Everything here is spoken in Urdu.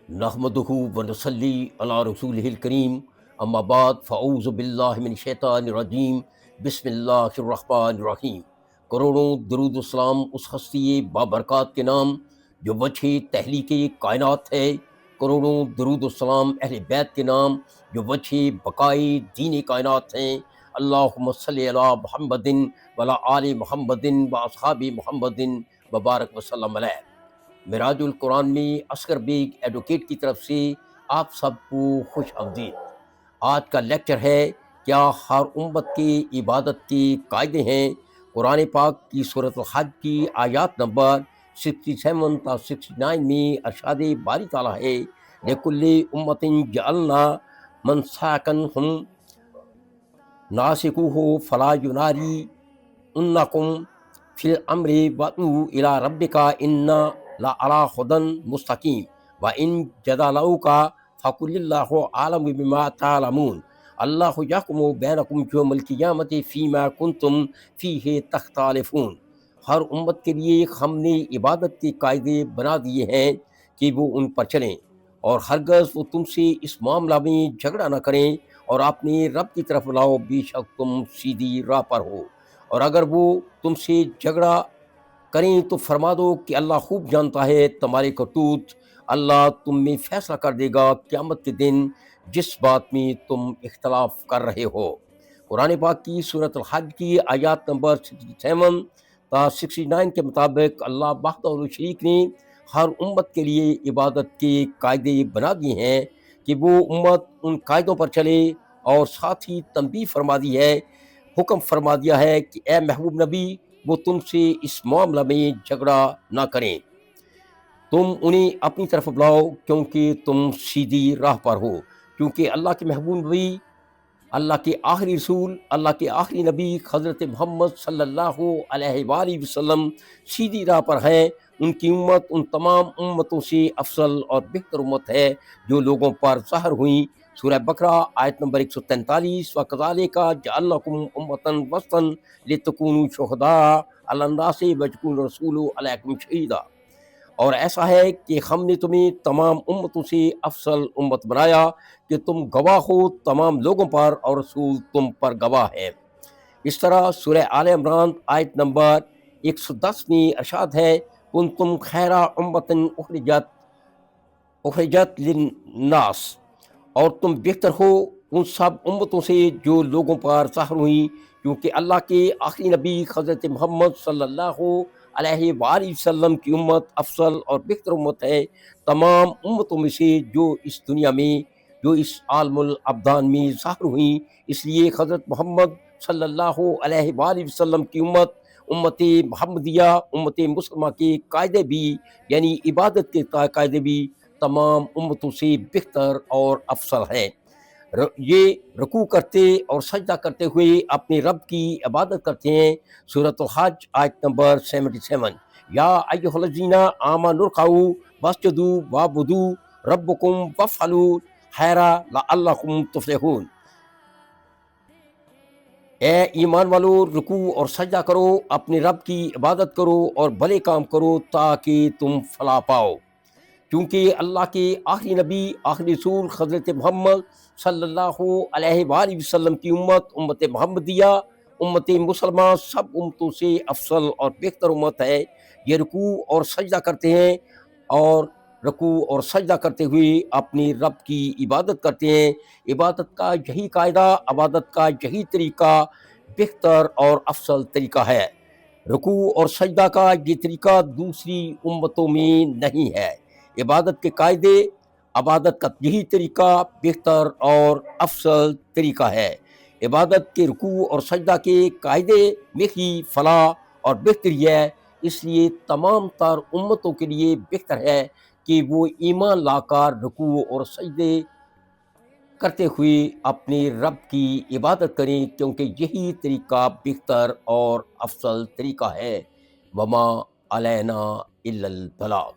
نحمدہ ونصلی علی رسولہ الکریم، اما بعد فاعوذ باللہ من الشیطان الرجیم، بسم اللہ الرحمن الرحیم۔ کروڑوں درود و سلام اس ہستی بابرکات کے نام جو وجہ تحلیق کائنات ہے، کروڑوں درود و سلام اہل بیت کے نام جو وجہ بقائے دین کائنات ہیں۔ اللہم صلی علی محمد وعلی آل محمد واصحاب محمد وبارک وسلم علیہ۔ معراج القرآن میں اصغر بیگ ایڈوکیٹ کی طرف سے آپ سب کو خوش آمدید۔ آج کا لیکچر ہے کیا ہر امت کی عبادت کے قاعدے ہیں۔ قرآن پاک کی سورۃ الحج کی آیات نمبر 67 تا 69 میں ارشاد باری تعالیٰ ہے، لِكُلِّ أُمَّةٍ جَعَلْنَا مَنسَاكًا هُمْ نَاسِكُوهُ فَلَا يُنَازِعُنَّكُمْ فِي الْأَمْرِ وَادْعُوا إِلَىٰ رَبِّكَ إِنَّ لَعَلَىٰ هُدًى مُسْتَقِيمٍ وَإِن جَادَلُوكَ فَقُلِ اللَّهُ أَعْلَمُ بِمَا تَعْلَمُونَ اللَّهُ يَحْكُمُ بَيْنَكُمْ يَوْمَ الْقِيَامَةِ فِيمَا كُنتُمْ فِيهِ تَخْتَلِفُونَ۔ ہر امت کے لیے ہم نے عبادت کے قاعدے بنا دیے ہیں کہ وہ ان پر چلیں، اور ہرگز وہ تم سے اس معاملہ میں جھگڑا نہ کریں، اور اپنے رب کی طرف لاؤ، بے شک تم سیدھی راہ پر ہو۔ اور اگر وہ تم سے جھگڑا کریں تو فرما دو کہ اللہ خوب جانتا ہے تمہارے کرتوت، اللہ تم میں فیصلہ کر دے گا قیامت کے دن جس بات میں تم اختلاف کر رہے ہو۔ قرآن پاک کی سورۃ الحج کی آیات نمبر 67 تا 69 کے مطابق اللہ وحدہ لا شریک نے ہر امت کے لیے عبادت کے قاعدے بنا دیے ہیں کہ وہ امت ان قاعدوں پر چلے، اور ساتھ ہی تنبیہ فرما دی ہے، حکم فرما دیا ہے کہ اے محبوب نبی، وہ تم سے اس معاملہ میں جھگڑا نہ کریں، تم انہیں اپنی طرف بلاؤ کیونکہ تم سیدھی راہ پر ہو۔ کیونکہ اللہ کے محبوب نبی، اللہ کے آخری رسول، اللہ کے آخری نبی حضرت محمد صلی اللہ علیہ وآلہ وسلم سیدھی راہ پر ہیں۔ ان کی امت ان تمام امتوں سے افضل اور بہتر امت ہے جو لوگوں پر ظاہر ہوئیں۔ سورہ بقرہ آیت نمبر 143، وَكَذَلِكَ جَعَلْنَاكُمْ أُمَّةً وَسْطًا لِتَكُونُوا شُهَدَاءَ عَلَى النَّاسِ وَيَكُونَ الرَّسُولُ عَلَيْكُمْ شَهِيدًا۔ اور ایسا ہے کہ ہم نے تمہیں تمام امتوں سے افضل امت بنایا کہ تم گواہ ہو تمام لوگوں پر، اور رسول تم پر گواہ ہے۔ اس طرح سورہ آل عمران آیت نمبر 110 میں ارشاد ہے، کنتم خیر امۃ اخرجت للناس، اور تم بہتر ہو ان سب امتوں سے جو لوگوں پر ظاہر ہوئیں، کیونکہ اللہ کے آخری نبی حضرت محمد صلی اللہ علیہ وآلہ وسلم کی امت افضل اور بہتر امت ہے تمام امتوں میں سے جو اس دنیا میں، جو اس عالم الابدان میں ظاہر ہوئیں۔ اس لیے حضرت محمد صلی اللہ علیہ وآلہ وسلم کی امت محمدیہ، امت مسلمہ کے قاعدے بھی، یعنی عبادت کے قاعدے بھی تمام امتوں سے بہتر اور افضل ہے۔ یہ رکوع کرتے اور سجدہ کرتے ہوئے اپنے رب کی عبادت کرتے ہیں۔ سورۃ الحج آیت نمبر 77، یا ایھا الذین آمنوا ارکعوا واسجدوا واعبدوا ربکم وافعلوا الخیر لعلکم تفلحون۔ اے ایمان والو، رکوع اور سجدہ کرو، اپنے رب کی عبادت کرو اور بھلے کام کرو تاکہ تم فلاح پاؤ۔ کیونکہ اللہ کے آخری نبی، آخری رسول حضرت محمد صلی اللہ علیہ وآلہ وسلم کی امت محمدیہ، امت مسلمہ سب امتوں سے افضل اور بہتر امت ہے۔ یہ رکوع اور سجدہ کرتے ہیں، اور رکوع اور سجدہ کرتے ہوئے اپنی رب کی عبادت کرتے ہیں۔ عبادت کا یہی قاعدہ، عبادت کا یہی طریقہ بہتر اور افضل طریقہ ہے۔ رکوع اور سجدہ کا یہ طریقہ دوسری امتوں میں نہیں ہے۔ عبادت کے قاعدے، عبادت کا یہی طریقہ بہتر اور افضل طریقہ ہے۔ عبادت کے رکوع اور سجدہ کے قاعدے میں ہی فلاح اور بہتری ہے۔ اس لیے تمام تر امتوں کے لیے بہتر ہے کہ وہ ایمان لا کر رکوع اور سجدے کرتے ہوئے اپنے رب کی عبادت کریں، کیونکہ یہی طریقہ بہتر اور افضل طریقہ ہے۔ وما علینا الا البلاغ۔